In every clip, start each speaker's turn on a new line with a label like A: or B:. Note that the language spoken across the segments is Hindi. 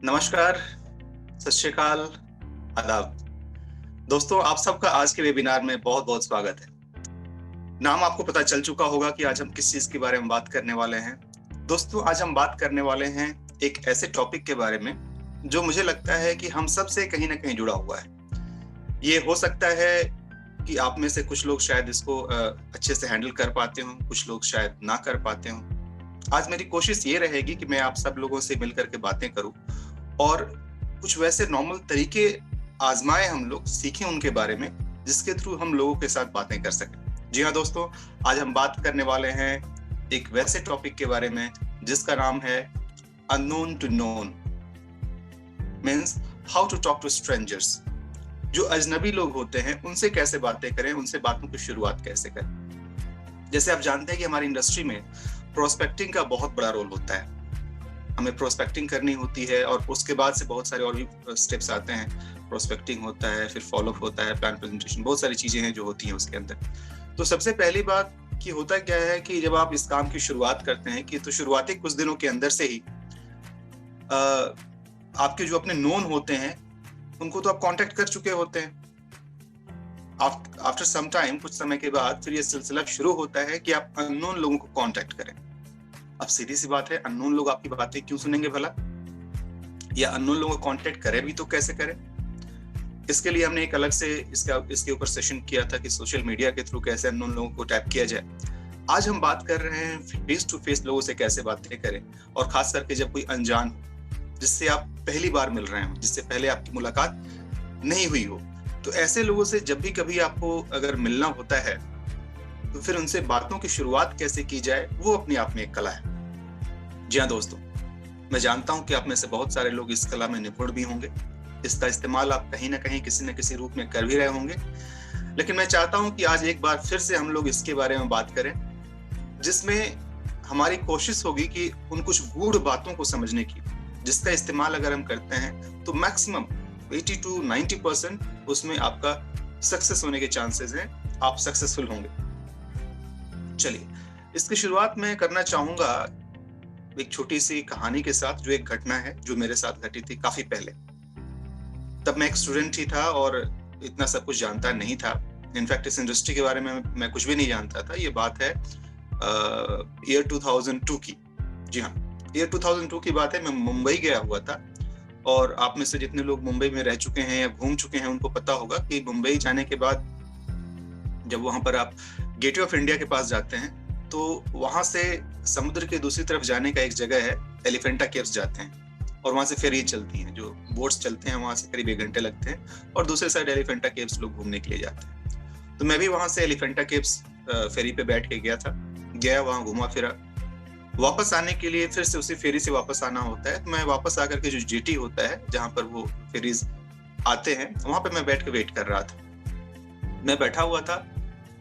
A: नमस्कार, सत श्री अकाल, आदाब। दोस्तों, आप सबका आज के वेबिनार में बहुत-बहुत स्वागत है। नाम आपको पता चल चुका होगा कि आज हम किस चीज़ के बारे में बात करने वाले हैं। दोस्तों, आज हम बात करने वाले हैं एक ऐसे टॉपिक के बारे में, जो मुझे लगता है कि हम सब से कहीं न कहीं जुड़ा हुआ है। ये हो सकता है कि आप में से कुछ लोग शायद इसको अच्छे से हैंडल कर पाते हों, कुछ लोग शायद ना कर पाते हों। आज मेरी कोशिश ये रहेगी कि मैं आप सब लोगों से मिल कर के बातें करूँ और कुछ वैसे नॉर्मल तरीके आजमाएं, हम लोग सीखें उनके बारे में, जिसके थ्रू हम लोगों के साथ बातें कर सकें। जी हाँ दोस्तों, आज हम बात करने वाले हैं एक वैसे टॉपिक के बारे में जिसका नाम है unknown to known, means how to talk to strangers. जो अजनबी लोग होते हैं उनसे कैसे बातें करें, उनसे बातों की शुरुआत कैसे करें। जैसे आप जानते हैं कि हमारी इंडस्ट्री में प्रोस्पेक्टिंग का बहुत बड़ा रोल होता है। हमें प्रोस्पेक्टिंग करनी होती है और उसके बाद से बहुत सारे और भी स्टेप्स आते हैं। प्रोस्पेक्टिंग होता है, फिर फॉलोअप होता है, प्लान प्रेजेंटेशन, बहुत सारी चीजें हैं जो होती हैं उसके अंदर। तो सबसे पहली बात कि होता क्या है कि जब आप इस काम की शुरुआत करते हैं कि तो शुरुआती कुछ दिनों के अंदर से ही आपके जो अपने नोन होते हैं उनको तो आप कांटेक्ट कर चुके होते हैं। आफ्टर सम टाइम, कुछ समय के बाद फिर ये सिलसिला शुरू होता है कि आप अननोन लोगों को कांटेक्ट करें। अब सीधी सी बात है, अननोन लोग आपकी बातें क्यों सुनेंगे भला, या अननोन लोगों को कांटेक्ट करें भी तो कैसे करें। इसके लिए हमने एक अलग से इसके ऊपर सेशन किया था कि सोशल मीडिया के थ्रू कैसे अननोन लोगों को टैप किया जाए। आज हम बात कर रहे हैं फेस टू फेस लोगों से कैसे बातें करें, और खास करके जब कोई अनजान हो, जिससे आप पहली बार मिल रहे हो, जिससे पहले आपकी मुलाकात नहीं हुई हो। तो ऐसे लोगों से जब भी कभी आपको अगर मिलना होता है तो फिर उनसे बातों की शुरुआत कैसे की जाए, वो अपने आप में एक कला है। जी हाँ दोस्तों, मैं जानता हूं कि आप में से बहुत सारे लोग इस कला में निपुण भी होंगे। इसका इस्तेमाल आप कहीं ना कहीं किसी न किसी रूप में कर भी रहे होंगे। लेकिन मैं चाहता हूं कि आज एक बार फिर से हम लोग इसके बारे में बात करें, जिसमें हमारी कोशिश होगी कि उन कुछ गूढ़ बातों को समझने की, जिसका इस्तेमाल अगर हम करते हैं तो मैक्सिमम 80 to 90% उसमें आपका सक्सेस होने के चांसेस हैं, आप सक्सेसफुल होंगे। चलिए, इसकी शुरुआत मैं करना चाहूंगा एक छोटी सी कहानी के साथ, जो एक घटना है जो मेरे साथ घटी थी काफी पहले। तब मैं एक स्टूडेंट ही था और इतना सब कुछ जानता नहीं था। इनफैक्ट इस इंडस्ट्री के बारे में मैं कुछ भी नहीं जानता था। ये बात है ईयर 2002 की। जी हाँ, ईयर 2002 की बात है। मैं मुंबई गया हुआ था, और आप में से जितने लोग मुंबई में रह चुके हैं या घूम चुके हैं उनको पता होगा कि मुंबई जाने के बाद जब वहां पर आप गेटवे ऑफ इंडिया के पास जाते हैं तो वहां से समुद्र के दूसरी तरफ जाने का एक जगह है, एलिफेंटा केव्स जाते हैं, और वहां से फेरी चलती हैं, जो बोट्स चलते हैं, वहां से करीब 1 घंटे लगते हैं, और दूसरे साइड एलिफेंटा केव्स लोग घूमने के लिए जाते हैं। तो मैं भी वहां से एलिफेंटा केव्स फेरी पे बैठ के गया वहां घूमा फिरा। वापस आने के लिए फिर से उसी फेरी से वापस आना होता है। तो मैं वापस आकर के जो जेटी होता है जहां पर वो फेरीज आते हैं, वहां पर मैं बैठ के वेट कर रहा था। मैं बैठा हुआ था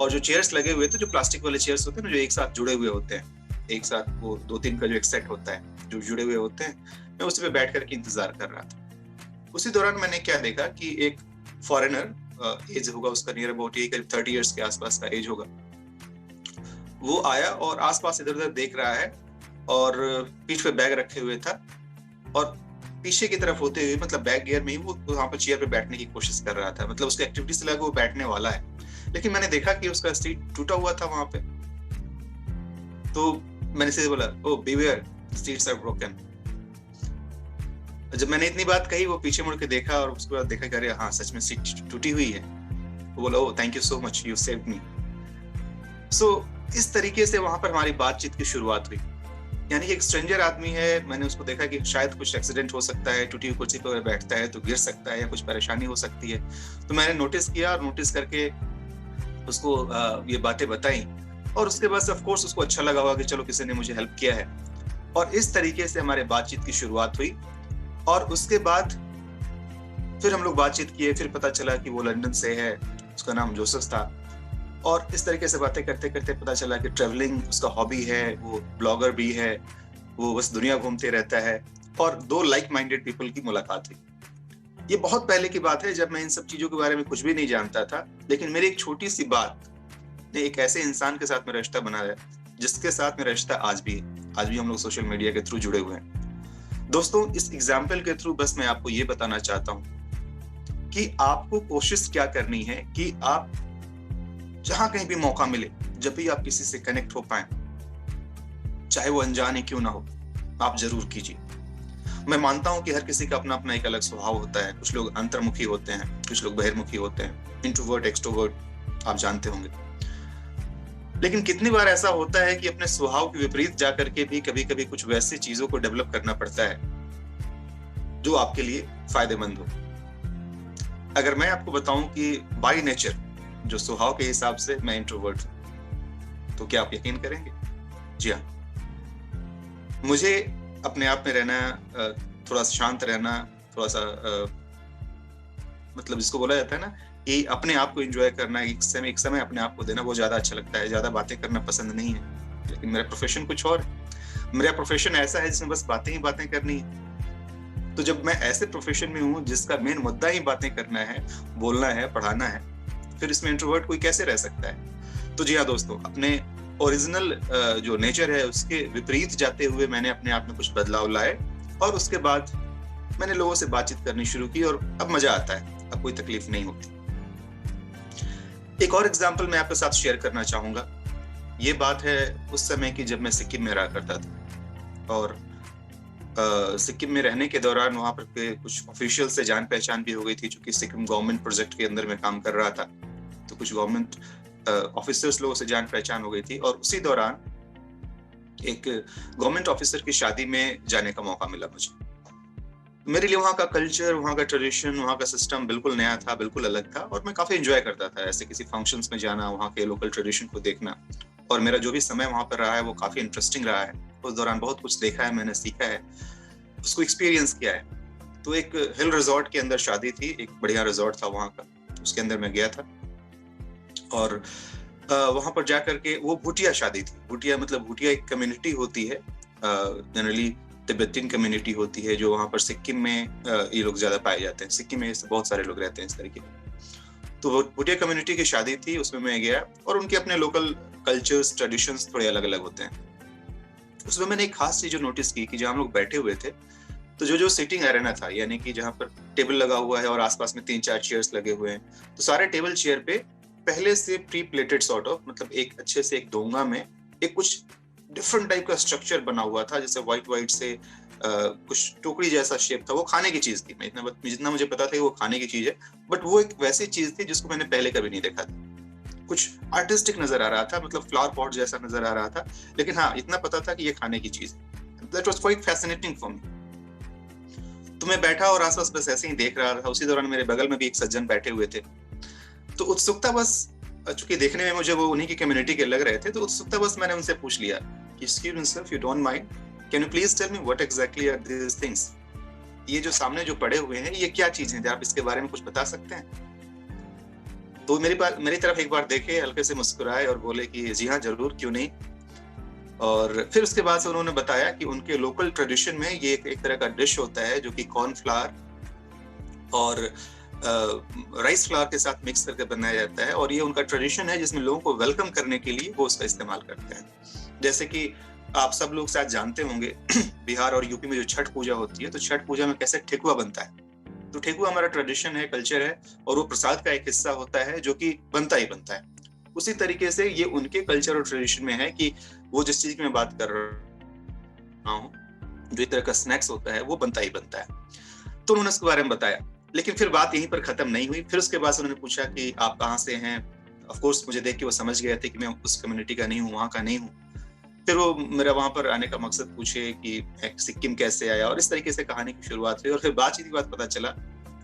A: और जो चेयर्स लगे हुए थे, जो प्लास्टिक वाले चेयर्स होते हैं ना, जो एक साथ जुड़े हुए होते हैं, एक साथ वो 2-3 का जो एक सेट होता है जो जुड़े हुए होते हैं, मैं उसी पे बैठ करके इंतजार कर रहा था। उसी दौरान मैंने क्या देखा कि एक फॉरेनर, एज होगा उसका नियर अबाउट यही करीब 30 इयर्स के आसपास का एज होगा, वो आया और आसपास इधर उधर देख रहा है, और पीठ पे बैग रखे हुए था, और पीछे की तरफ होते हुए, मतलब बैक गियर में ही वो वहां पर चेयर पे बैठने की कोशिश कर रहा था। मतलब उसका एक्टिविटी से लगा वो बैठने वाला है, लेकिन मैंने देखा कि उसका सीट टूटा हुआ था वहां पे। तो मैंने सीधे बोला, ओ बीवेयर, सीट्स आर ब्रोकन। जब मैंने इतनी बात कही, वो पीछे मुड़ के देखा और उसके बाद देखा कि अरे हाँ, सच में सीट टूटी हुई है। वो बोला, oh thank you so much, you saved me. So इस तरीके से वहां पर हमारी बातचीत की शुरुआत हुई। यानी कि एक स्ट्रेंजर आदमी है, मैंने उसको देखा कि शायद कुछ एक्सीडेंट हो सकता है, टूटी हुई कुर्सी पर बैठता है तो गिर सकता है या कुछ परेशानी हो सकती है। तो मैंने नोटिस किया, और नोटिस करके उसको ये बातें बताई, और उसके बाद ऑफ कोर्स उसको अच्छा लगा होगा कि चलो किसी ने मुझे हेल्प किया है। और इस तरीके से हमारे बातचीत की शुरुआत हुई, और उसके बाद फिर हम लोग बातचीत किए। फिर पता चला कि वो लंदन से है, उसका नाम जोसेफ था, और इस तरीके से बातें करते करते पता चला कि ट्रैवलिंग उसका हॉबी है, वो ब्लॉगर भी है, वो बस दुनिया घूमते रहता है, और 2 लाइक माइंडेड पीपल की मुलाकात हुई। ये बहुत पहले की बात है, जब मैं इन सब चीजों के बारे में कुछ भी नहीं जानता था, लेकिन मेरी एक छोटी सी बात ने एक ऐसे इंसान के साथ मेरा रिश्ता बनाया, जिसके साथ मेरा रिश्ता आज भी है। आज भी हम लोग सोशल मीडिया के थ्रू जुड़े हुए हैं। दोस्तों, इस एग्जाम्पल के थ्रू बस मैं आपको ये बताना चाहता हूं कि आपको कोशिश क्या करनी है कि आप जहां कहीं भी मौका मिले, जब भी आप किसी से कनेक्ट हो पाए, चाहे वो अनजान ही क्यों ना हो, आप जरूर कीजिए। मैं मानता हूं कि हर किसी का अपना अपना एक अलग स्वभाव होता है। कुछ लोग अंतर्मुखी होते हैं, कुछ लोग बहिर्मुखी होते हैं, इंट्रोवर्ट, एक्सट्रोवर्ट, आप जानते होंगे। लेकिन कितनी बार ऐसा होता है कि अपने स्वभाव के विपरीत जाकर के भी कभी कभी कुछ वैसी चीजों को डेवलप करना पड़ता है जो आपके लिए फायदेमंद हो। अगर मैं आपको बताऊं कि बाय नेचर, जो स्वभाव के हिसाब से मैं इंट्रोवर्ट हूं, तो क्या आप यकीन करेंगे? जी हाँ, मुझे अपने आप में रहना, थोड़ा शांत रहना, थोड़ा सा मतलब जिसको बोला जाता है ना कि अपने आप को एंजॉय करना, एक समय अपने आप को देना, वो ज्यादा अच्छा लगता है। ज्यादा बातें करना पसंद नहीं है। लेकिन मेरा प्रोफेशन कुछ और है। मेरा प्रोफेशन ऐसा है जिसमें बस बातें ही बातें करनी है। तो जब मैं ऐसे प्रोफेशन में हूँ जिसका मेन मुद्दा ही बातें करना है, बोलना है, पढ़ाना है, फिर इसमें इंट्रोवर्ट कोई कैसे रह सकता है? तो जी हाँ दोस्तों, अपने ओरिजिनल जो नेचर है उसके विपरीत जाते हुए मैंने अपने आप में कुछ बदलाव लाए और उसके बाद मैंने लोगों से बातचीत करनी शुरू की और अब मजा आता है, अब कोई तकलीफ नहीं होती। एक और एग्जांपल मैं आपके साथ शेयर करना चाहूंगा। ये बात है उस समय की जब मैं सिक्किम में रहा करता था और सिक्किम में रहने के दौरान वहां पर के कुछ ऑफिशियल से जान पहचान भी हो गई थी, चूंकि सिक्किम गवर्नमेंट प्रोजेक्ट के अंदर मैं काम कर रहा था। तो कुछ गवर्नमेंट ऑफिसर्स लोगों से जान पहचान हो गई थी और उसी दौरान एक गवर्नमेंट ऑफिसर की शादी में जाने का मौका मिला मुझे। मेरे लिए वहाँ का कल्चर, वहाँ का ट्रेडिशन, वहाँ का सिस्टम बिल्कुल नया था, बिल्कुल अलग था और मैं काफी एंजॉय करता था ऐसे किसी फंक्शंस में जाना, वहाँ के लोकल ट्रेडिशन को देखना। और मेरा जो भी समय वहाँ पर रहा है वो काफी इंटरेस्टिंग रहा है। उस दौरान बहुत कुछ देखा है, मैंने सीखा है, उसको एक्सपीरियंस किया है। तो एक हिल रिजॉर्ट के अंदर शादी थी, एक बढ़िया रिजॉर्ट था वहाँ का, उसके अंदर मैं गया था और वहाँ पर जाकर के वो भूटिया शादी थी। भूटिया मतलब भूटिया एक कम्युनिटी होती है, जनरली तिब्बतियन कम्युनिटी होती है जो वहाँ पर सिक्किम में ये लोग ज्यादा पाए जाते हैं। सिक्किम में बहुत सारे लोग रहते हैं इस तरीके के। तो वो भूटिया कम्युनिटी की शादी थी, उसमें मैं गया और उनके अपने लोकल कल्चर्स, ट्रेडिशंस थोड़े अलग अलग होते हैं। उसमें मैंने एक खास चीज जो नोटिस की कि जहाँ हम लोग बैठे हुए थे, तो जो सीटिंग एरेना था, यानी कि जहाँ पर टेबल लगा हुआ है और आसपास में 3-4 चेयर्स लगे हुए हैं, तो सारे टेबल चेयर पे पहले से प्री प्लेटेड सॉर्ट ऑफ, मतलब एक अच्छे से एक डोंगा में एक कुछ डिफरेंट टाइप का स्ट्रक्चर बना हुआ था, जैसे व्हाइट से कुछ टोकरी जैसा शेप था। वो खाने की चीज थी, मैं जितना मुझे पता था कि वो खाने की चीज है, बट वो एक वैसी चीज थी जिसको मैंने पहले कभी नहीं देखा था। कुछ आर्टिस्टिक नजर आ रहा था, मतलब फ्लावर पॉट जैसा नजर आ रहा था, लेकिन हाँ इतना पता था कि ये खाने की चीज है। That was quite fascinating for me. तो मैं बैठा और आसपास बस ऐसे ही देख रहा था। उसी दौरान मेरे बगल में भी एक सज्जन बैठे हुए थे। तो उत्सुकता बस, चूंकि देखने में मुझे वो उन्हीं की कम्युनिटी के लग रहे थे, तो उत्सुकता बस मैंने उनसे पूछ लिया कि excuse me sir, if you don't mind, can you please tell me what exactly are these things? ये जो सामने जो पड़े हुए हैं ये क्या चीज है, आप इसके बारे में कुछ बता सकते हैं? तो मेरी तरफ एक बार देखे, हल्के से मुस्कुराए और बोले कि जी हाँ जरूर, क्यों नहीं। और फिर उसके बाद से उन्होंने बताया कि उनके लोकल ट्रेडिशन में ये एक तरह का डिश होता है जो कि कॉर्नफ्लावर और राइस फ्लावर के साथ मिक्स करके बनाया जाता है, और ये उनका ट्रेडिशन है जिसमें लोगों को वेलकम करने के लिए वो उसका इस्तेमाल करते हैं। जैसे कि आप सब लोग शायद जानते होंगे बिहार और यूपी में जो छठ पूजा होती है, तो छठ पूजा में कैसे ठेकुआ बनता है। तो ठेकुआ हमारा ट्रेडिशन है, कल्चर है, और वो प्रसाद का एक हिस्सा होता है जो कि बनता ही बनता है। उसी तरीके से ये उनके कल्चर और ट्रेडिशन में है कि वो जिस चीज की मैं बात कर रहा हूँ, जो एक तरह का स्नैक्स होता है, वो बनता ही बनता है। तो उन्होंने उसके बारे में बताया, लेकिन फिर बात यहीं पर खत्म नहीं हुई। फिर उसके बाद उन्होंने पूछा कि आप कहाँ से हैं। ऑफ कोर्स मुझे देख के वो समझ गए थे कि मैं उस कम्युनिटी का नहीं हूँ, वहाँ का नहीं हूँ। फिर वो मेरा वहां पर आने का मकसद पूछे कि सिक्किम कैसे आया, और इस तरीके से कहानी की शुरुआत हुई। और फिर बातचीत के बाद पता चला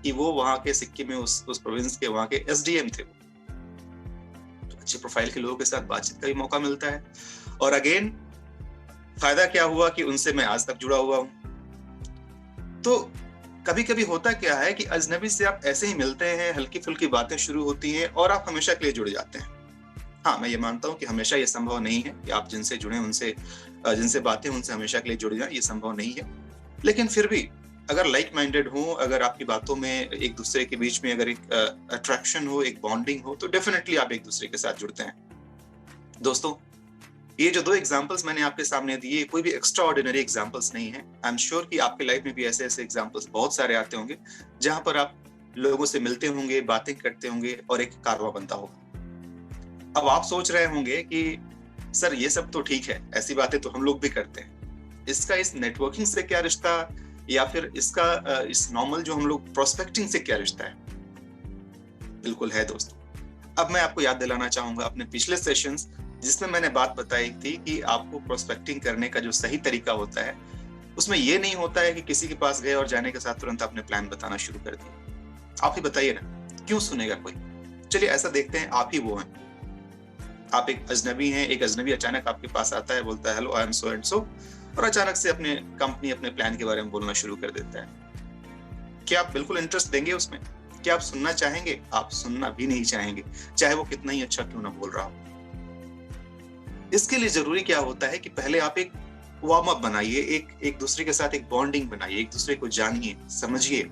A: कि वो वहाँ के सिक्किम में उस प्रोविंस के वहाँ के एसडीएम थे। तो अच्छे प्रोफाइल के लोगों के साथ बातचीत का भी मौका मिलता है। और अगेन फायदा क्या हुआ कि उनसे मैं आज तक जुड़ा हुआ हूँ। तो कभी कभी होता क्या है कि अजनबी से आप ऐसे ही मिलते हैं, हल्की फुल्की बातें शुरू होती हैं और आप हमेशा के लिए जुड़ जाते हैं। हाँ, मैं ये मानता हूँ कि हमेशा ये संभव नहीं है कि आप जिनसे जुड़े, उनसे जिनसे बातें उनसे हमेशा के लिए जुड़ जाएं, ये संभव नहीं है। लेकिन फिर भी अगर लाइक माइंडेड हो, अगर आपकी बातों में एक दूसरे के बीच में अगर एक अट्रैक्शन हो, एक बॉन्डिंग हो, तो डेफिनेटली आप एक दूसरे के साथ जुड़ते हैं। दोस्तों, ये जो 2 एग्जांपल्स मैंने आपके सामने दिए, कोई भी एक्स्ट्रा ऑर्डिनरी एग्जांपल्स नहीं है। आई एम श्योर कि आपके लाइफ में भी ऐसे-ऐसे एग्जांपल्स बहुत सारे आते होंगे, जहां पर आप लोगों से मिलते होंगे, बातें करते होंगे और एक कारवां बनता होगा। अब आप सोच रहे होंगे कि सर ये सब तो ठीक है, ऐसी बातें तो हम लोग भी करते हैं। इसका इस नेटवर्किंग से क्या रिश्ता, या फिर इसका इस नॉर्मल जो हम लोग प्रोस्पेक्टिंग से क्या रिश्ता है? बिल्कुल है दोस्तों। अब मैं आपको याद दिलाना चाहूंगा अपने पिछले सेशंस, जिसमें मैंने बात बताई थी कि आपको प्रोस्पेक्टिंग करने का जो सही तरीका होता है, उसमें ये नहीं होता है कि किसी के पास गए और जाने के साथ तुरंत आपने प्लान बताना शुरू कर दिया। आप ही बताइए ना, क्यों सुनेगा कोई? चलिए ऐसा देखते हैं, आप ही वो हैं। आप एक अजनबी हैं, एक अजनबी अचानक आपके पास आता है, बोलता है hello I am so and so, और अचानक से अपने कंपनी, अपने प्लान के बारे में बोलना शुरू कर देता है। क्या आप बिल्कुल इंटरेस्ट देंगे उसमें? क्या आप सुनना चाहेंगे? आप सुनना भी नहीं चाहेंगे, चाहे वो कितना ही अच्छा क्यों ना बोल रहा हो। इसके लिए जरूरी क्या होता है कि पहले आप एक वार्म अप बनाइए, एक दूसरे के साथ एक बॉन्डिंग बनाइए, एक दूसरे को जानिए, समझिए।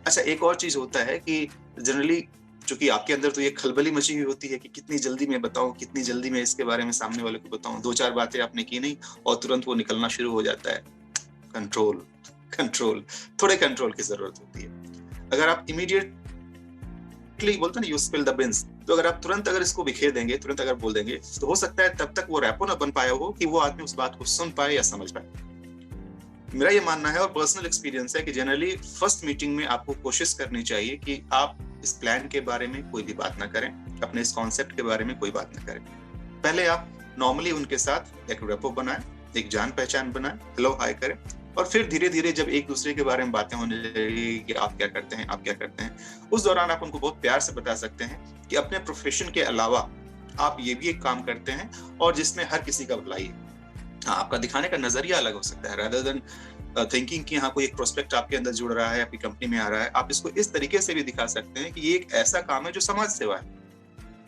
A: अच्छा, एक और चीज होता है कि जनरली चूंकि आपके अंदर तो ये खलबली मची हुई होती है कि कितनी जल्दी मैं बताऊं, कितनी जल्दी मैं इसके बारे में सामने वाले को बताऊं। 2-4 बातें आपने की नहीं और तुरंत वो निकलना शुरू हो जाता है। कंट्रोल, कंट्रोल, थोड़े कंट्रोल की जरूरत होती है। अगर आप इमीडिएटली बोलते हैं ना, यू स्पिल द बीन्स, तो अगर आप तुरंत अगर इसको बिखेर देंगे, तुरंत अगर बोल देंगे, तो हो सकता है तब तक वो रैपो ना बन पाया हो कि वो आदमी उस बात को सुन पाए या समझ पाए। मेरा ये मानना है और पर्सनल एक्सपीरियंस है कि जनरली फर्स्ट मीटिंग में आपको कोशिश करनी चाहिए कि आप इस प्लान के बारे में कोई भी बात ना करें, अपने इस कॉन्सेप्ट के बारे में कोई बात ना करें। पहले आप नॉर्मली उनके साथ एक रेपो बनाएं, एक जान पहचान बनाएं, हेलो हाय करें, और फिर धीरे धीरे जब एक दूसरे के बारे में बातें होने लगेगी कि आप क्या करते हैं, आप क्या करते हैं, उस दौरान आप उनको बहुत प्यार से बता सकते हैं कि अपने प्रोफेशन के अलावा आप ये भी एक काम करते हैं और जिसमें हर किसी का भलाई है। हाँ, आपका दिखाने का नजरिया अलग हो सकता है, rather than थिंकिंग कि हाँ कोई एक प्रोस्पेक्ट आपके अंदर जुड़ रहा है, आपकी कंपनी में आ रहा है। आप इसको इस तरीके से भी दिखा सकते हैं कि ये एक ऐसा काम है जो समाज सेवा है।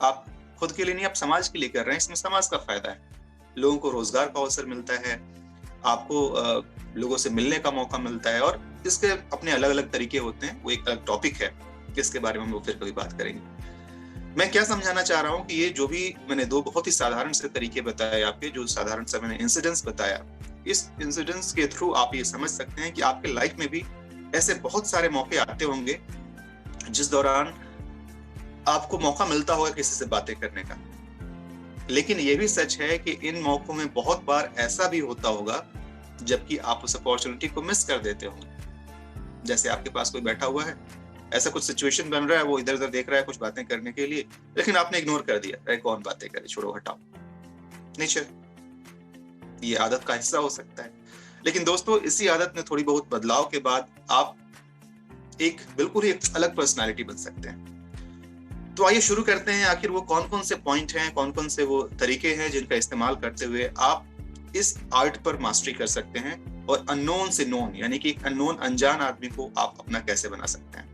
A: आप खुद के लिए नहीं, आप समाज के लिए कर रहे हैं, इसमें समाज का फायदा है। लोगों को रोजगार का अवसर मिलता है, आपको लोगों से मिलने का मौका मिलता है, और इसके अपने अलग अलग तरीके होते हैं। वो एक अलग टॉपिक है, जिसके बारे में हम लोग फिर कभी बात करेंगे। मैं क्या समझाना चाह रहा हूँ कि ये जो भी मैंने 2 बहुत ही साधारण से तरीके बताए आपके, जो साधारण सा मैंने इंसिडेंट्स बताया, इस इंसिडेंट्स के थ्रू आप ये समझ सकते हैं कि आपके लाइफ में भी ऐसे बहुत सारे मौके आते होंगे जिस दौरान आपको मौका मिलता होगा किसी से बातें करने का। लेकिन ये भी सच है कि इन मौकों में बहुत बार ऐसा भी होता होगा जबकि आप उस अपॉर्चुनिटी को मिस कर देते होंगे। जैसे आपके पास कोई बैठा हुआ है, ऐसा कुछ सिचुएशन बन रहा है, वो इधर उधर देख रहा है कुछ बातें करने के लिए, लेकिन आपने इग्नोर कर दिया, अरे कौन बातें करे, छोड़ो हटाओ। नेचर, ये आदत का हिस्सा हो सकता है। लेकिन दोस्तों, इसी आदत में थोड़ी बहुत बदलाव के बाद आप एक बिल्कुल ही अलग पर्सनालिटी बन सकते हैं। तो आइए शुरू करते हैं, आखिर वो कौन कौन से पॉइंट हैं, कौन कौन से वो तरीके हैं जिनका इस्तेमाल करते हुए आप इस आर्ट पर मास्टरी कर सकते हैं और अननोन से नोन, यानी कि एक अननोन, अनजान आदमी को आप अपना कैसे बना सकते हैं।